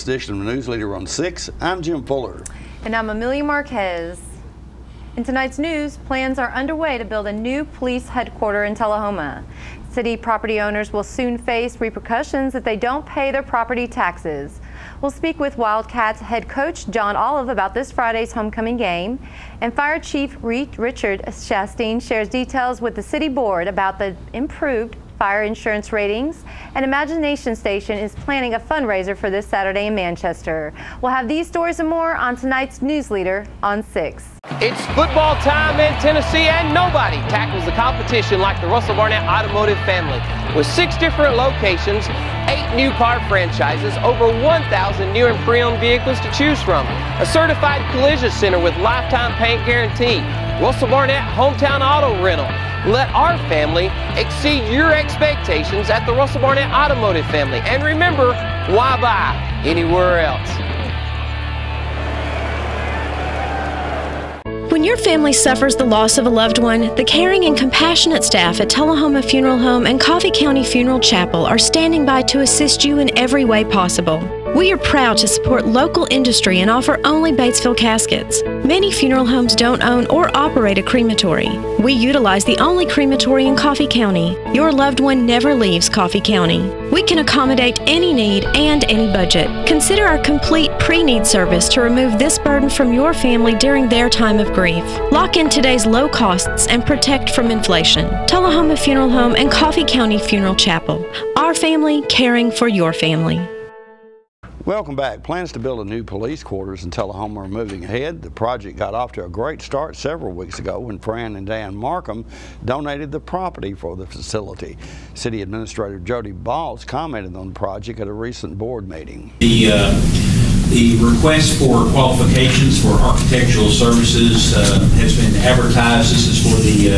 this edition of Newsleader on 6. I'm Jim Fuller. And I'm Amelia Marquez. In tonight's news, plans are underway to build a new police headquarters in Tullahoma. City property owners will soon face repercussions if they don't pay their property taxes. We'll speak with Wildcats head coach John Olive about this Friday's homecoming game. And Fire Chief Richard Chastain shares details with the City Board about the improved fire insurance ratings. And Imagination Station is planning a fundraiser for this Saturday in Manchester. We'll have these stories and more on tonight's Newsleader on 6. It's football time in Tennessee, and nobody tackles the competition like the Russell Barnett Automotive family. With 6 different locations, 8 new car franchises, over 1,000 new and pre-owned vehicles to choose from, a certified collision center with lifetime paint guarantee, Russell Barnett Hometown Auto Rental. Let our family exceed your expectations at the Russell Barnett Automotive family. And remember, why buy anywhere else? When your family suffers the loss of a loved one, the caring and compassionate staff at Tullahoma Funeral Home and Coffee County Funeral Chapel are standing by to assist you in every way possible. We are proud to support local industry and offer only Batesville caskets. Many funeral homes don't own or operate a crematory. We utilize the only crematory in Coffee County. Your loved one never leaves Coffee County. We can accommodate any need and any budget. Consider our complete pre-need service to remove this burden from your family during their time of grief. Lock in today's low costs and protect from inflation. Tullahoma Funeral Home and Coffee County Funeral Chapel. Our family caring for your family. Welcome back. Plans to build a new police quarters in Tullahoma are moving ahead. The project got off to a great start several weeks ago when Fran and Dan Markham donated the property for the facility. City Administrator Jody Balls commented on the project at a recent board meeting. The request for qualifications for architectural services has been advertised. This is for the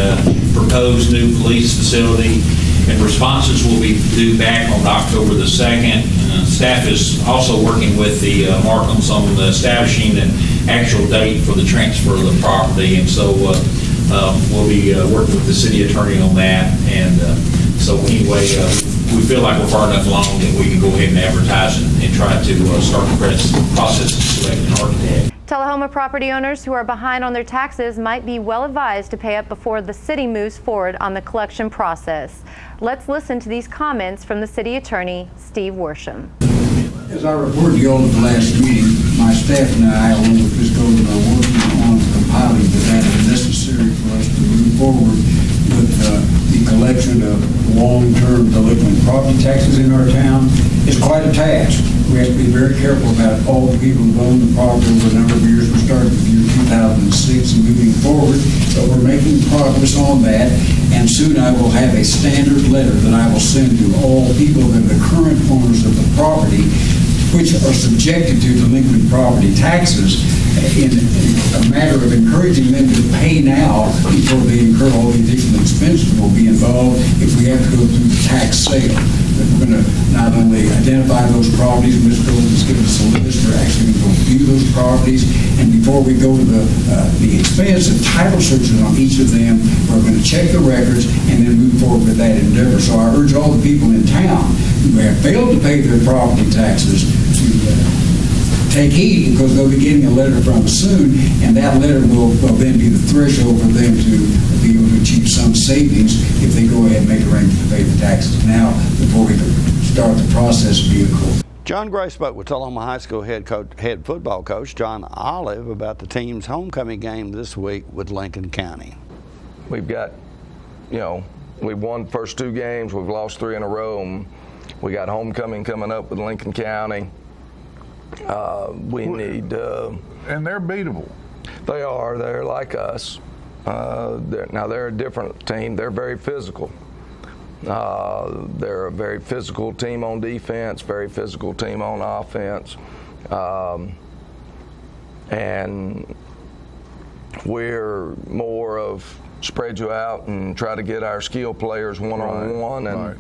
proposed new police facility, and responses will be due back on October the 2nd. Staff is also working with the Markhams on establishing an actual date for the transfer of the property, and so we'll be working with the city attorney on that. And so anyway, we feel like we're far enough along that we can go ahead and advertise and try to start the process of selecting an architect. Tullahoma property owners who are behind on their taxes might be well advised to pay up before the city moves forward on the collection process. Let's listen to these comments from the city attorney, Steve Worsham. As I reported to you all at the last meeting, my staff and I, along with Ms. Golden, are working on compiling the data necessary for us to move forward with the collection of long-term delinquent property taxes in our town. It's quite a task. We have to be very careful about all the people who own the property over a number of years. We started with year 2006 and moving forward, but we're making progress on that. And soon I will have a standard letter that I will send to all people that are the current owners of the property, which are subjected to delinquent property taxes, in a matter of encouraging them to pay now before they incur all the additional expenses will be involved if we have to go through the tax sale. That we're going to not only identify those properties, Ms. Golden's given us a list, we're actually going to go view those properties, and before we go to the expense of title searches on each of them, we're going to check the records and then move forward with that endeavor. So I urge all the people in town who have failed to pay their property taxes to take heed, because they'll be getting a letter from us soon, and that letter will then be the threshold for them to be able to achieve some savings if they go ahead and make arrangements to pay the taxes now before we start the process of being court. John Gray spoke with Tullahoma High School head football coach John Olive about the team's homecoming game this week with Lincoln County. We've got, we've won the first 2 games, we've lost 3 in a row, and we got homecoming coming up with Lincoln County. We need... and they're beatable. They are. They're like us. They're a different team. They're very physical. They're a very physical team on defense, very physical team on offense. And we're more of spread you out and try to get our skill players one-on-one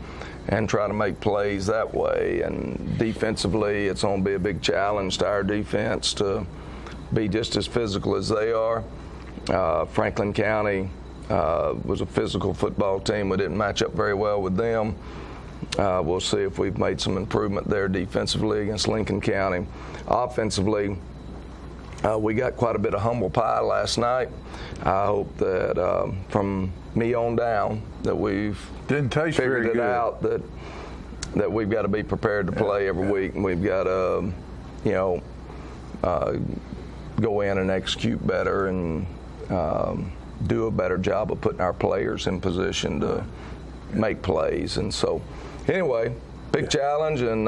and try to make plays that way. And defensively, it's going to be a big challenge to our defense to be just as physical as they are. Franklin County was a physical football team. We didn't match up very well with them. We'll see if we've made some improvement there defensively against Lincoln County. Offensively, we got quite a bit of humble pie last night. I hope that from me on down that we've figured it out that we've got to be prepared to play every week, and we've got to, go in and execute better and do a better job of putting our players in position to make plays. And so, anyway, big challenge, and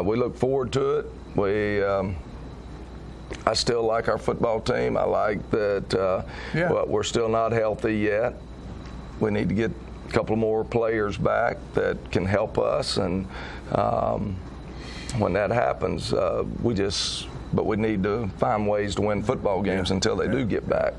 we look forward to it. I still like our football team. I like that we're still not healthy yet. We need to get a couple more players back that can help us, and when that happens, we need to find ways to win football games until they do get back.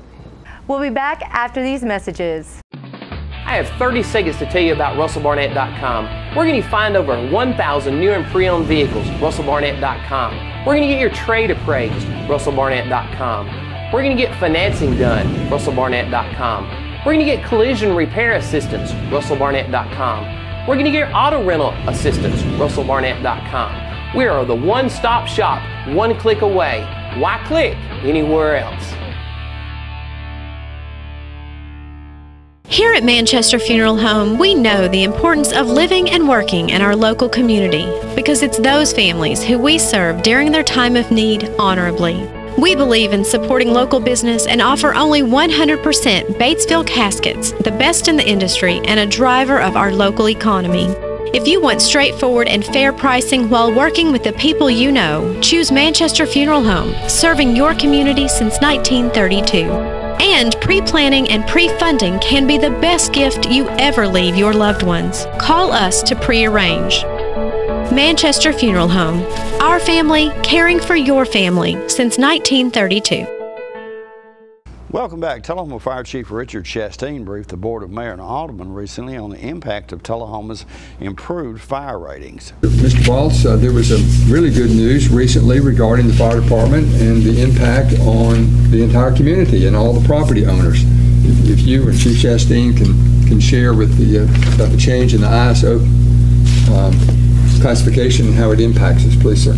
We'll be back after these messages. I have 30 seconds to tell you about RussellBarnett.com. We're going to find over 1,000 new and pre-owned vehicles, RussellBarnett.com. We're going to get your trade appraised, RussellBarnett.com. We're going to get financing done, RussellBarnett.com. We're going to get collision repair assistance, RussellBarnett.com. We're going to get auto rental assistance, RussellBarnett.com. We are the one-stop shop, one click away. Why click anywhere else? Here at Manchester Funeral Home, we know the importance of living and working in our local community because it's those families who we serve during their time of need honorably. We believe in supporting local business and offer only 100% Batesville caskets, the best in the industry and a driver of our local economy. If you want straightforward and fair pricing while working with the people you know, choose Manchester Funeral Home, serving your community since 1932. And pre-planning and pre-funding can be the best gift you ever leave your loved ones. Call us to pre-arrange. Manchester Funeral Home. Our family, caring for your family since 1932. Welcome back. Tullahoma Fire Chief Richard Chastain briefed the Board of Mayor and Aldermen recently on the impact of Tullahoma's improved fire ratings. Mr. Waltz, there was a really good news recently regarding the fire department and the impact on the entire community and all the property owners. If you and Chief Chastain can share with about the change in the ISO classification and how it impacts us, please, sir.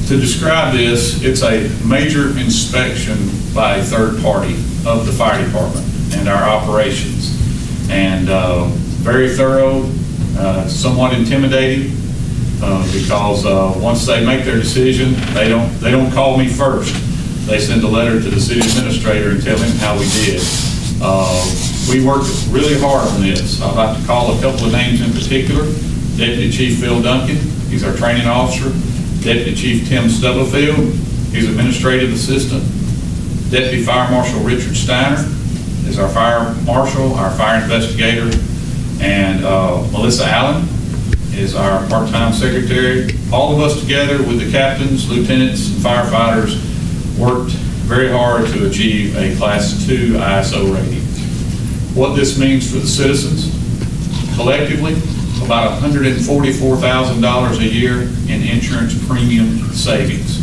To describe this, it's a major inspection by a third party of the fire department and our operations. And very thorough, somewhat intimidating because once they make their decision, they don't call me first. They send a letter to the city administrator and tell him how we did. We worked really hard on this. I'd like to call a couple of names in particular. Deputy Chief Phil Duncan, he's our training officer. Deputy Chief Tim Stubblefield, he's administrative assistant. Deputy Fire Marshal Richard Steiner is our fire marshal, our fire investigator, and Melissa Allen is our part-time secretary. All of us together with the captains, lieutenants, and firefighters worked very hard to achieve a Class 2 ISO rating. What this means for the citizens, collectively, about $144,000 a year in insurance premium savings.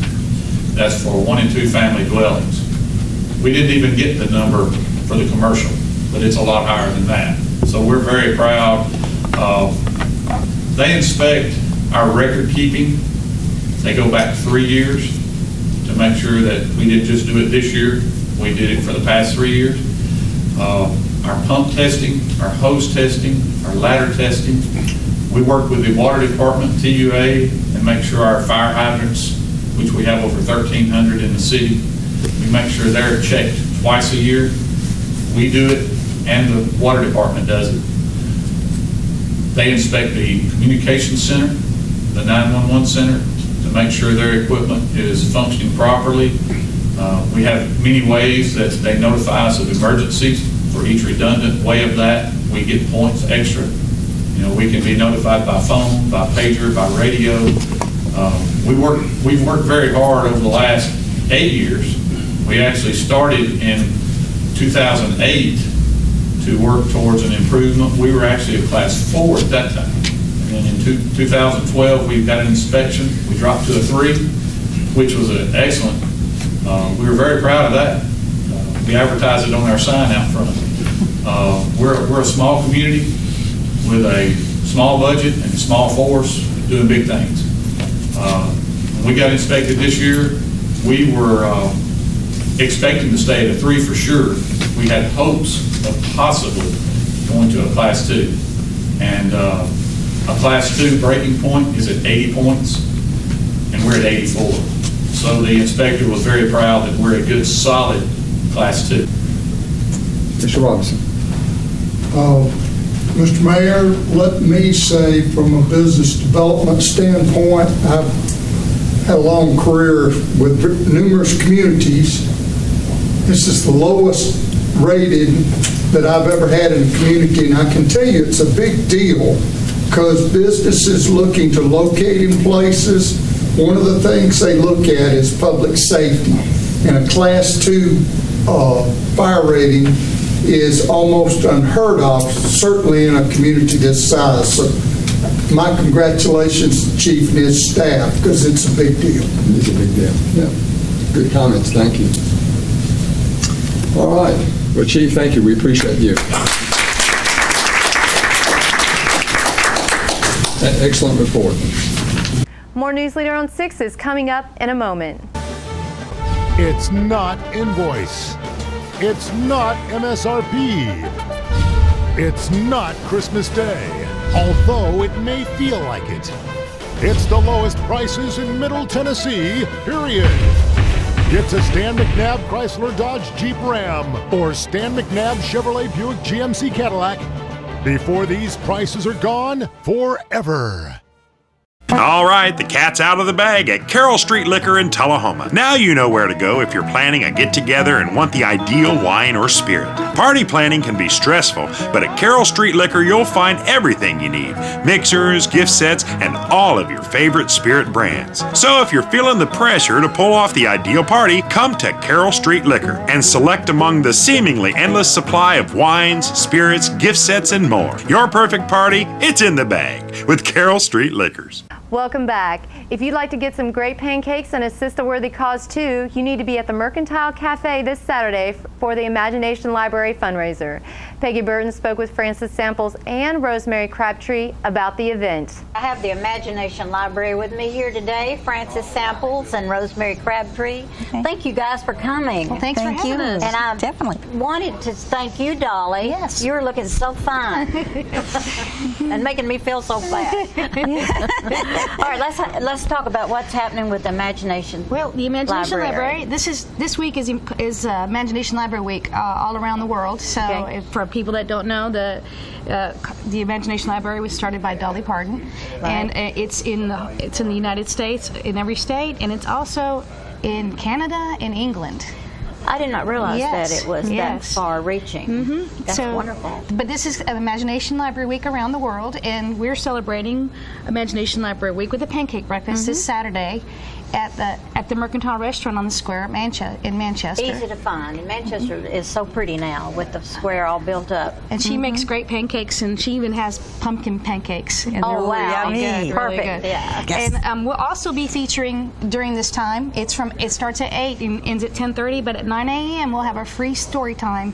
That's for 1 and 2 family dwellings. We didn't even get the number for the commercial, but it's a lot higher than that. So we're very proud. They inspect our record keeping. They go back 3 years to make sure that we didn't just do it this year. We did it for the past 3 years. Our pump testing, our hose testing, our ladder testing. We work with the water department, TUA, and make sure our fire hydrants, which we have over 1,300 in the city, we make sure they're checked twice a year. We do it, and the water department does it. They inspect the communications center, the 911 center, to make sure their equipment is functioning properly. We have many ways that they notify us of emergencies. For each redundant way of that, we get points extra. You know, we can be notified by phone, by pager, by radio. We've worked very hard over the last 8 years. We actually started in 2008 to work towards an improvement. We were actually a Class 4 at that time. And in 2012, we got an inspection. We dropped to a 3, which was an excellent. We were very proud of that. We advertise it on our sign out front. We're a small community with a small budget and small force doing big things. When we got inspected this year, we were expecting to stay at a 3 for sure. We had hopes of possibly going to a Class 2. And a Class 2 breaking point is at 80 points, and we're at 84. So the inspector was very proud that we're a good, solid Class 2. Mr. Robinson. Mr. Mayor, let me say from a business development standpoint, I've had a long career with numerous communities. This is the lowest rated that I've ever had in a community, and I can tell you it's a big deal because businesses looking to locate in places, one of the things they look at is public safety. And a Class 2 fire rating is almost unheard of, certainly in a community this size. So my congratulations to the Chief and his staff, because it's a big deal. It is a big deal. Yeah. Good comments. Thank you. All right. Well, Chief, thank you. We appreciate you. Excellent report. More Newsleader on 6 is coming up in a moment. It's not invoice. It's not MSRP. It's not Christmas Day, although it may feel like it. It's the lowest prices in Middle Tennessee, period. It's a Stan McNabb Chrysler Dodge Jeep Ram or Stan McNabb Chevrolet Buick GMC Cadillac before these prices are gone forever. All right, the cat's out of the bag at Carroll Street Liquor in Tullahoma. Now you know where to go if you're planning a get-together and want the ideal wine or spirit. Party planning can be stressful, but at Carroll Street Liquor you'll find everything you need. Mixers, gift sets, and all of your favorite spirit brands. So if you're feeling the pressure to pull off the ideal party, come to Carroll Street Liquor and select among the seemingly endless supply of wines, spirits, gift sets, and more. Your perfect party, it's in the bag with Carroll Street Liquors. Welcome back. If you'd like to get some great pancakes and assist a worthy cause too, you need to be at the Mercantile Cafe this Saturday for the Imagination Library fundraiser. Peggy Burton spoke with Frances Samples and Rosemary Crabtree about the event. I have the Imagination Library with me here today, Frances Samples and Rosemary Crabtree. Okay. Thank you guys for coming. Well, thanks for having us. And I definitely wanted to thank you, Dolly. Yes. You were looking so fine and making me feel so bad. All right, let's talk about what's happening with the Imagination. Well, the Imagination Library. This week is Imagination Library Week all around the world. So, for people that don't know, the Imagination Library was started by Dolly Parton, and it's in the United States, in every state, and it's also in Canada and England. I did not realize that it was that far-reaching. Mm-hmm. That's wonderful. But this is Imagination Library Week around the world, and we're celebrating Imagination Library Week with a pancake breakfast this Saturday at the Mercantile Restaurant on the Square in Manchester. Easy to find. And Manchester is so pretty now with the square all built up. And she makes great pancakes, and she even has pumpkin pancakes. And oh, wow. Really good, Perfect. Really good. Yeah. And we'll also be featuring during this time. It starts at 8 and ends at 10:30, but at 9 a.m. we'll have a free story time.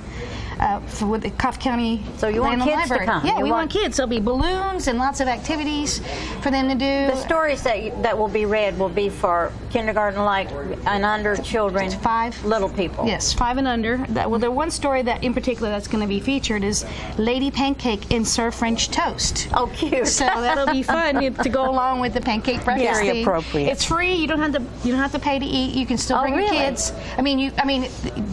With the Coffee County So you want kids Library. to come? Yeah, we want kids. There'll be balloons and lots of activities for them to do. The stories that will be read will be for kindergarten-like and under children. 5 little people. Yes, 5 and under. The one story that in particular that's going to be featured is Lady Pancake and Sir French Toast. Oh, cute! So that'll be fun to go along with the pancake breakfast. Very appropriate. It's free. You don't have to pay to eat. You can still bring your kids. I mean,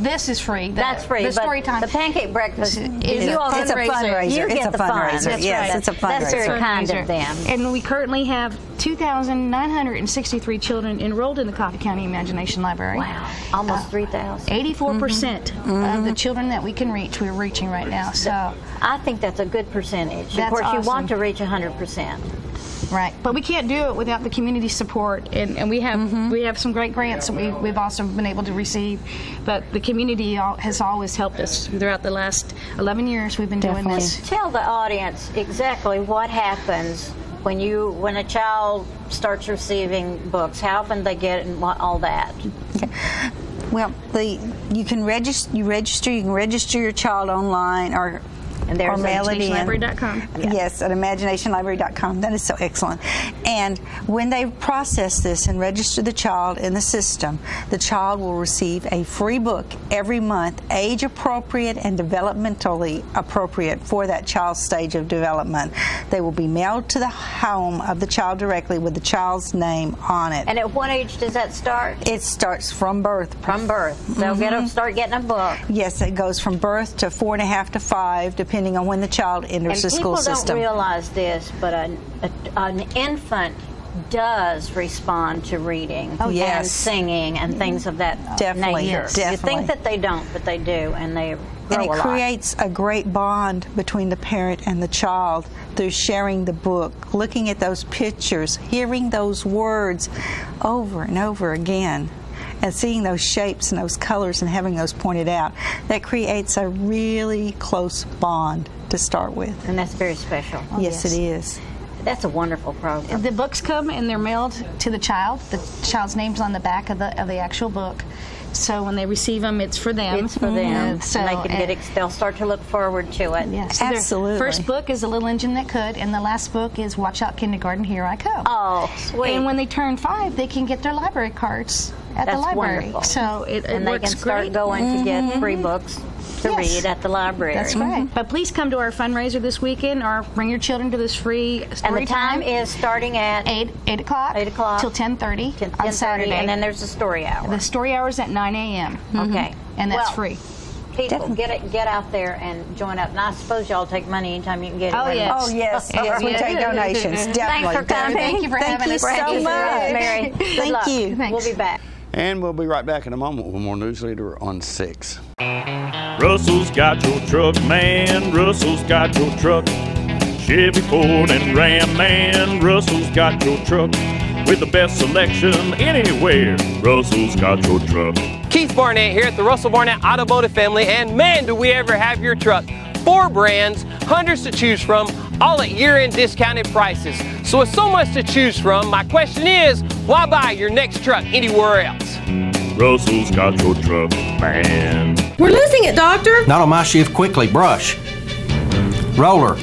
this is free. That's free. The story time. The pancake breakfast is a fundraiser. You get the fun. That's yes, right. It's a fundraiser. That's very kind of them. And we currently have 2,963 children enrolled in the Coffee County Imagination Library. Wow, almost 3,000. 84% of the children that we can reach, we're reaching right now. So I think that's a good percentage. That's of course, awesome. You want to reach 100%. Right, but we can't do it without the community support, and we have some great grants that we've also been able to receive, but the community has always helped us throughout the last 11 years we've been doing this. Tell the audience exactly what happens when a child starts receiving books. How often they get it and all that. Okay. Well, you can register your child online or And there's imaginationlibrary.com. Yes, at imaginationlibrary.com. That is so excellent. And when they process this and register the child in the system, the child will receive a free book every month, age appropriate and developmentally appropriate for that child's stage of development. They will be mailed to the home of the child directly with the child's name on it. And at what age does that start? It starts from birth. From birth. They'll start getting a book. Yes, it goes from birth to 4.5 to 5, depending on when the child enters the school system. People don't realize this, but an infant does respond to reading and singing and things of that nature. Yes. You think that they don't, but they do, and they grow And it a lot. creates a great bond between the parent and the child through sharing the book, looking at those pictures, hearing those words over and over again, and seeing those shapes and those colors and having those pointed out. That creates a really close bond to start with. And that's very special. Yes, it is. That's a wonderful program. The books come and they're mailed to the child. The child's name's on the back of the actual book. So when they receive them, it's for them. It's for them. So and they can they'll start to look forward to it. Yes, so absolutely. Their first book is A Little Engine That Could, and the last book is Watch Out Kindergarten, Here I Come. Oh, sweet. And when they turn 5, they can get their library cards at the library. Wonderful. So it and works they can start great. going to get free books to read at the library. That's right. But please come to our fundraiser this weekend, or bring your children to this free story And the time is starting at 8 o'clock. 8 o'clock till 10:30 on Saturday. And then there's the story hour. The story hour is at 9 a.m. Okay. And that's free. People, get out there and join up. And I suppose y'all take money anytime you can get it. Oh, right? yes. Oh, yes. Yes, we take donations. Definitely. Thanks for coming. Thank you for having us. Thank you so much. Mary. Good luck. Thank you. We'll be back. And we'll be right back in a moment with more Newsleader on 6. Russell's got your truck, man. Russell's got your truck. Chevy, Ford, and Ram, man. Russell's got your truck. With the best selection anywhere. Russell's got your truck. Keith Barnett here at the Russell Barnett Automotive Family, and man, do we ever have your truck. 4 brands, hundreds to choose from, all at year-end discounted prices. So with so much to choose from, my question is, why buy your next truck anywhere else? Russell's got your truck, man. We're losing it, Doctor. Not on my shift. Quickly, brush. Roller.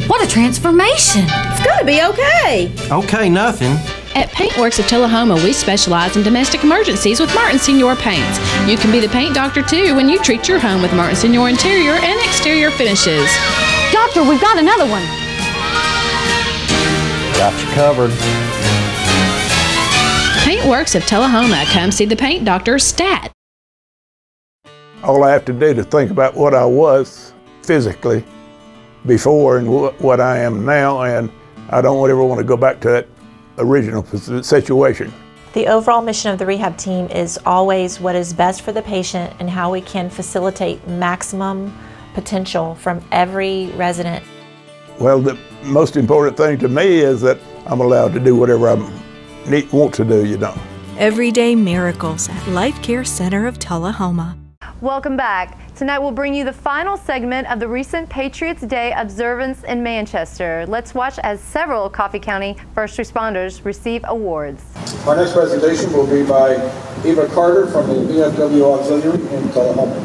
What a transformation. It's gonna be okay. Okay, nothing. At Paintworks of Tullahoma, we specialize in domestic emergencies with Martin Senior Paints. You can be the paint doctor too when you treat your home with Martin Senior interior and exterior finishes. Doctor, we've got another one. Got you covered. Paintworks of Tullahoma. Come see the paint doctor, Stat. All I have to do is think about what I was physically before and what I am now, and I don't ever want to go back to that original situation. The overall mission of the rehab team is always what is best for the patient and how we can facilitate maximum potential from every resident. Well, the most important thing to me is that I'm allowed to do whatever I want to do, you know. Everyday miracles at Life Care Center of Tullahoma. Welcome back. Tonight we'll bring you the final segment of the recent Patriots Day observance in Manchester. Let's watch as several Coffee County first responders receive awards. Our next presentation will be by Eva Carter from the VFW Auxiliary in Tullahoma.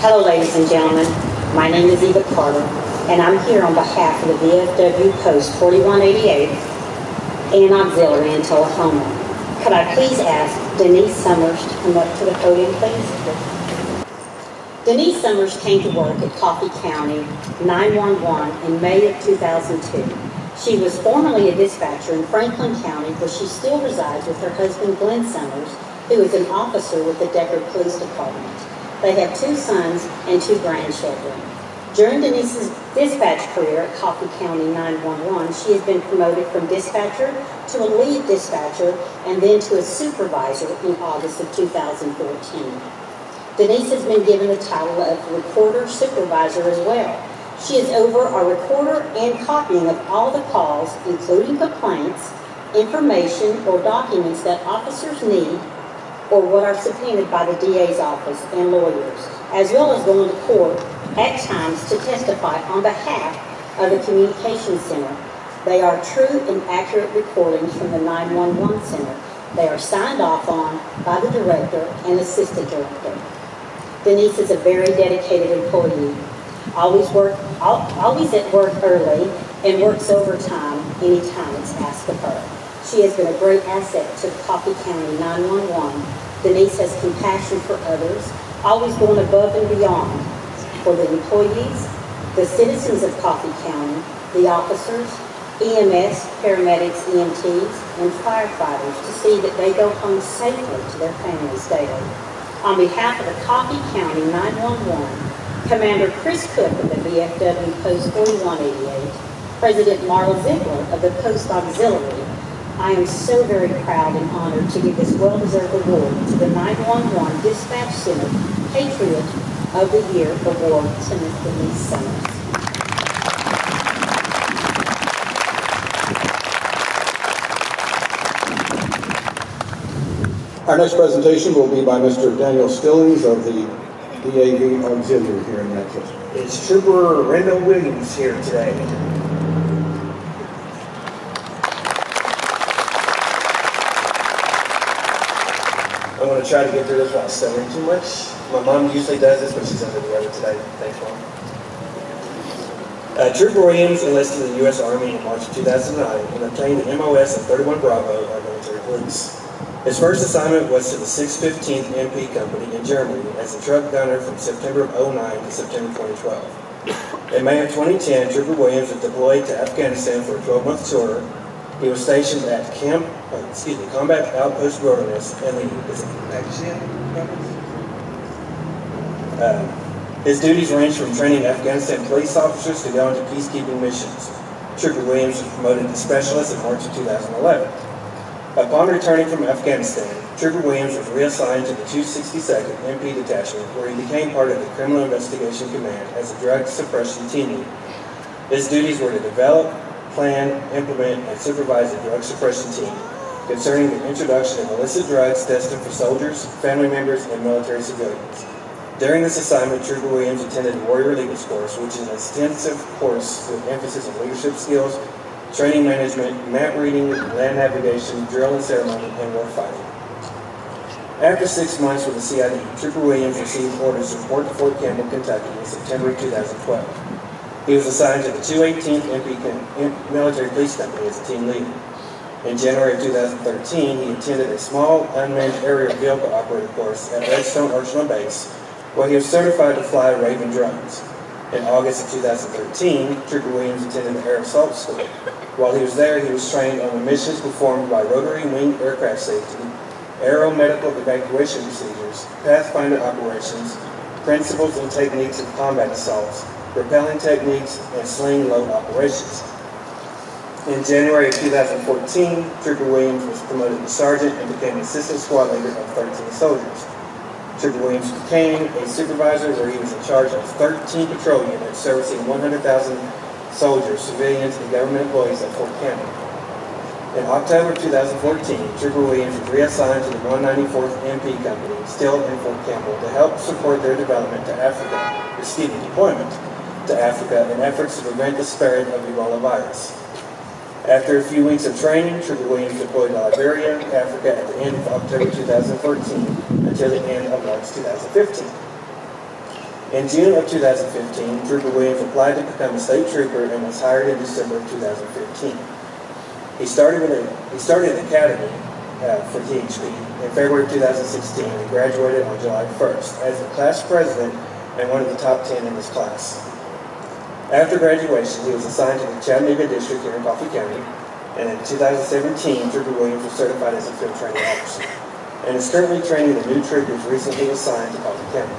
Hello, ladies and gentlemen. My name is Eva Carter, and I'm here on behalf of the VFW Post 4188 and Auxiliary in Tullahoma. Could I please ask Denise Summers to come up to the podium, please? Denise Summers came to work at Coffee County 911 in May of 2002. She was formerly a dispatcher in Franklin County, where she still resides with her husband, Glenn Summers, who is an officer with the Deckard Police Department. They have 2 sons and 2 grandchildren. During Denise's dispatch career at Coffee County 911, she has been promoted from dispatcher to a lead dispatcher and then to a supervisor in August of 2014. Denise has been given the title of recorder supervisor as well. She is over a recorder and copying of all the calls, including complaints, information, or documents that officers need or what are subpoenaed by the DA's office and lawyers, as well as going to court at times to testify on behalf of the Communications Center. They are true and accurate recordings from the 911 Center. They are signed off on by the director and assistant director. Denise is a very dedicated employee, always at work early and works overtime anytime it's asked of her. She has been a great asset to Coffee County 911. Denise has compassion for others, always going above and beyond for the employees, the citizens of Coffee County, the officers, EMS, paramedics, EMTs, and firefighters to see that they go home safely to their families daily. On behalf of the Coffee County 911, Commander Chris Cook of the VFW Post 4188, President Marla Ziegler of the Post Auxiliary, I am so very proud and honored to give this well-deserved award to the 911 Dispatch Center Patriot of the Year Award to Ms. Denise Summers. Our next presentation will be by Mr. Daniel Stillings of the DAV Auxiliary here in Natchez. Is Trooper Rendell Williams here today? I'm going to try to get through this without stuttering too much. My mom usually does this, but she's under the weather today. Thanks, Mom. Trooper Williams enlisted in the U.S. Army in March of 2009 and obtained the MOS of 31 Bravo, our military police. His first assignment was to the 615th MP Company in Germany as a truck gunner from September of 2009 to September 2012. In May of 2010, Trooper Williams was deployed to Afghanistan for a 12-month tour. He was stationed at Combat Outpost Wilderness in the his duties ranged from training Afghanistan police officers to go into peacekeeping missions. Trooper Williams was promoted to specialist in March of 2011. Upon returning from Afghanistan, Trooper Williams was reassigned to the 262nd MP Detachment, where he became part of the Criminal Investigation Command as a drug suppression team leader. His duties were to develop, plan, implement, and supervise the drug suppression team concerning the introduction of illicit drugs destined for soldiers, family members, and military civilians. During this assignment, Trooper Williams attended the Warrior Leaders course, which is an extensive course with emphasis on leadership skills, training management, map reading, land navigation, drill and ceremony, and war fighting. After 6 months with the CID, Trooper Williams received orders to report to Fort Campbell, Kentucky in September 2012. He was assigned to the 218th MP Military Police Company as a team leader. In January of 2013, he attended a small unmanned aerial vehicle operator course at Redstone Arsenal Base, where he was certified to fly Raven drones. In August of 2013, Trooper Williams attended the Air Assault School. While he was there, he was trained on the missions performed by rotary wing aircraft safety, aeromedical evacuation procedures, pathfinder operations, principles and techniques of combat assaults, rappelling techniques, and sling load operations. In January of 2014, Trooper Williams was promoted to sergeant and became assistant squad leader of 13 soldiers. Trooper Williams became a supervisor where he was in charge of 13 patrol units servicing 100,000 soldiers, civilians, and government employees at Fort Campbell. In October 2014, Trooper Williams was reassigned to the 194th MP Company, still in Fort Campbell, to help support their deployment to Africa in efforts to prevent the spread of Ebola virus. After a few weeks of training, Trooper Williams deployed to Liberia, Africa at the end of October 2014 until the end of March 2015. In June of 2015, Trooper Williams applied to become a state trooper and was hired in December of 2015. He started at the academy for THP in February of 2016 and graduated on July 1st as the class president and one of the top 10 in his class. After graduation, he was assigned to the Chattanooga District here in Coffee County, and in 2017, Trooper Williams was certified as a field training officer, and is currently training the new troopers recently assigned to Coffee County.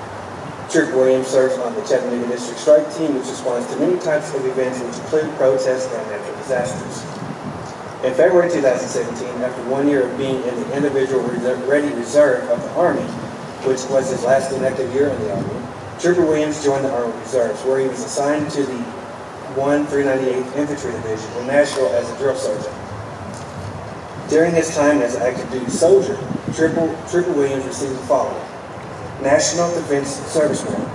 Trooper Williams serves on the Chattanooga District Strike Team, which responds to many types of events, which include protests and natural disasters. In February 2017, after 1 year of being in the Individual Ready Reserve of the Army, which was his last inactive year in the Army, Trooper Williams joined the Army Reserves, where he was assigned to the 398th Infantry Division in Nashville as a drill sergeant. During his time as an active duty soldier, Trooper Williams received the following: National Defense Service Medal,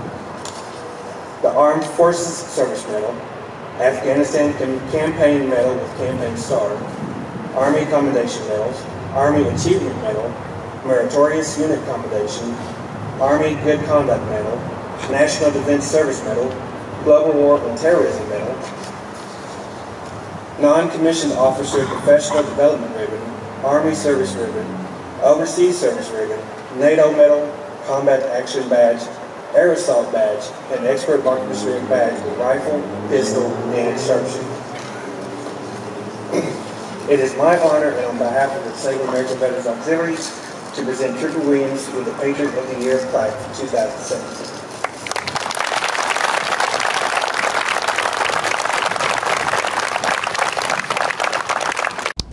the Armed Forces Service Medal, Afghanistan Campaign Medal with Campaign Star, Army Commendation Medals, Army Achievement Medal, Meritorious Unit Commendation, Army Good Conduct Medal, National Defense Service Medal, Global War on Terrorism Medal, Non-Commissioned Officer Professional Development Ribbon, Army Service Ribbon, Overseas Service Ribbon, NATO Medal, Combat Action Badge, Air Assault Badge, and Expert Marksmanship Badge with rifle, pistol, and sharpshooter. It is my honor and on behalf of the Disabled American Veterans Auxiliary to present Trooper Williams with the Patriot of the Year plaque for 2017.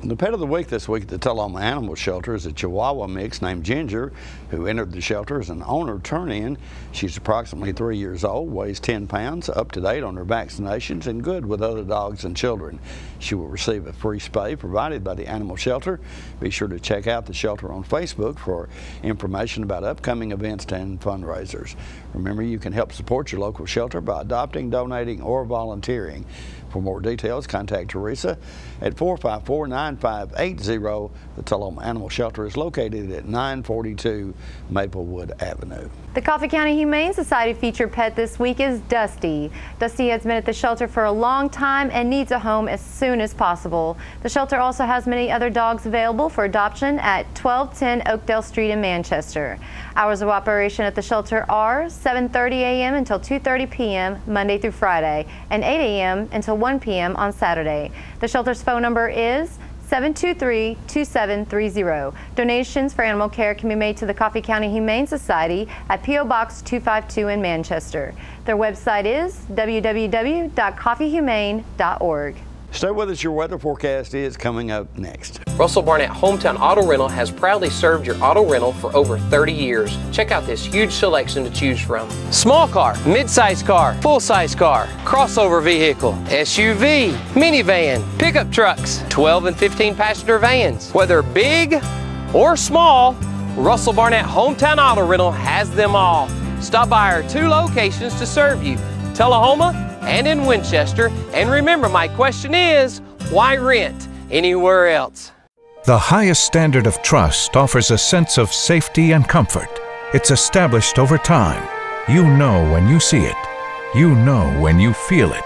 The pet of the week this week at the Tullahoma Animal Shelter is a Chihuahua mix named Ginger, who entered the shelter as an owner turn-in. She's approximately 3 years old, weighs 10 pounds, up to date on her vaccinations, and good with other dogs and children. She will receive a free spay provided by the animal shelter. Be sure to check out the shelter on Facebook for information about upcoming events and fundraisers. Remember, you can help support your local shelter by adopting, donating, or volunteering. For more details, contact Teresa at 454-9580. The Tullahoma Animal Shelter is located at 942 Maplewood Avenue. The Coffee County Humane Society featured pet this week is Dusty. Dusty has been at the shelter for a long time and needs a home as soon as possible. The shelter also has many other dogs available for adoption at 1210 Oakdale Street in Manchester. Hours of operation at the shelter are 7:30 a.m. until 2:30 p.m. Monday through Friday and 8 a.m. until 1 p.m. on Saturday. The shelter's phone number is 723-2730. Donations for animal care can be made to the Coffee County Humane Society at P.O. Box 252 in Manchester. Their website is www.coffeehumane.org. Stay with us. Your weather forecast is coming up next. Russell Barnett Hometown Auto Rental has proudly served your auto rental for over 30 years. Check out this huge selection to choose from. Small car, mid-size car, full-size car, crossover vehicle, SUV, minivan, pickup trucks, 12 and 15 passenger vans. Whether big or small, Russell Barnett Hometown Auto Rental has them all. Stop by our 2 locations to serve you, Tullahoma and in Winchester. And remember, my question is, why rent anywhere else? The highest standard of trust offers a sense of safety and comfort. It's established over time. You know when you see it. You know when you feel it.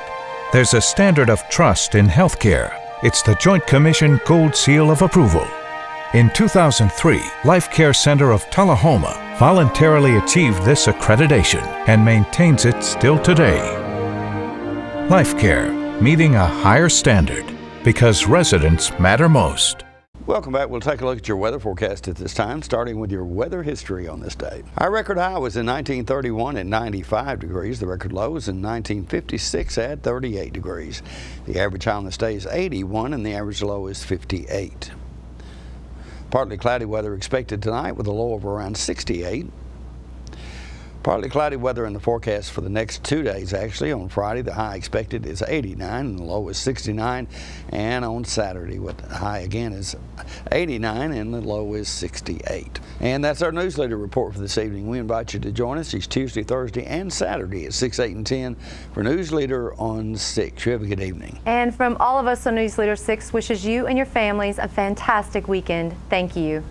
There's a standard of trust in healthcare. It's the Joint Commission Gold Seal of Approval. In 2003, Life Care Center of Tullahoma voluntarily achieved this accreditation and maintains it still today. Life Care, meeting a higher standard because residents matter most. Welcome back. We'll take a look at your weather forecast at this time, starting with your weather history on this day. Our record high was in 1931 at 95 degrees. The record low was in 1956 at 38 degrees. The average high on this day is 81 and the average low is 58. Partly cloudy weather expected tonight with a low of around 68. Partly cloudy weather in the forecast for the next 2 days, actually. On Friday, the high expected is 89 and the low is 69. And on Saturday, the high again is 89 and the low is 68. And that's our newsletter report for this evening. We invite you to join us each Tuesday, Thursday, and Saturday at 6, 8, and 10 for Newsleader on 6. You have a good evening. And from all of us on Newsleader 6 wishes you and your families a fantastic weekend. Thank you.